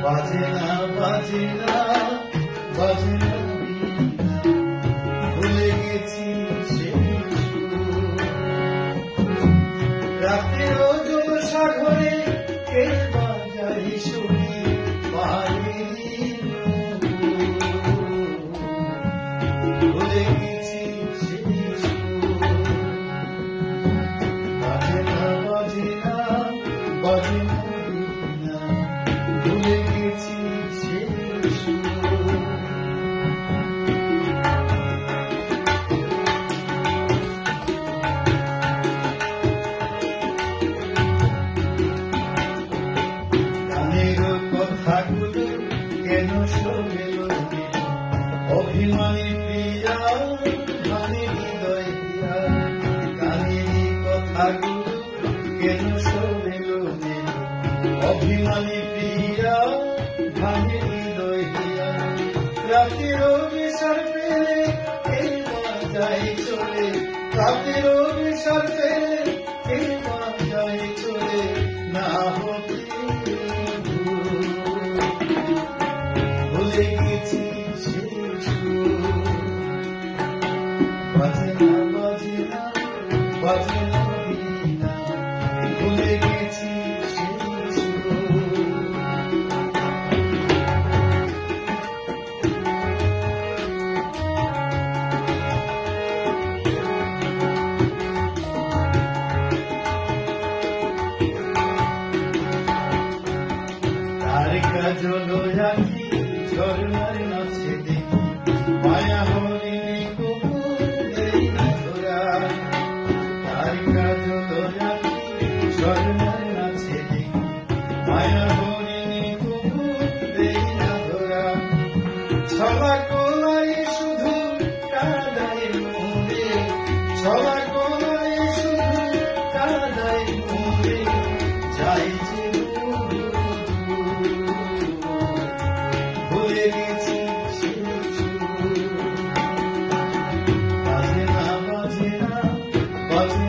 বাজে না বাজে না বাজে না বীণা, ভুলে গেছি সেই সুর। রাতের জলসাঘরে কে বাজায় সুখী পাহাড়েরই নূপুর, ভুলে গেছি সেই সুর। বাজে না বাজে না বাজে না বীণা, ভুলে গেছি সেই সুর। গানের কথাগুলো কেন শোনেলো অভিমানী প্রিয়া, মানে হৃদয় দিয়া। গানের কথাগুলো কেন শোনেলো অভিমানী প্রিয়া, মানে হৃদয় দিয়া। রাতের বিশাল পেলে এই বাজায় চলে, রাতের বিশাল পেলে এই বাজায় চলে, না হতে ভুলে গেছি সেই সুর। বাজে না বাজে না বাজে না বীণা, ভুলে গেছি সেই সুর। তার কাজল রাখি ঝরনার নাচে দেখি, মায়া হরিণী কুকুর দেই না ধরা। তার কাজল রাখি ঝরনার নাচে দেখি, মায়া হরিণী কুকুর দেই না ধরা। ছলা কোলায় শুধু কাদায় মুড়ে, ছলা কোলায় শুধু কাদায় মুড়ে, যাই যে ভুলে গেছি সেই সুর। বাজে না বাজে না বাজে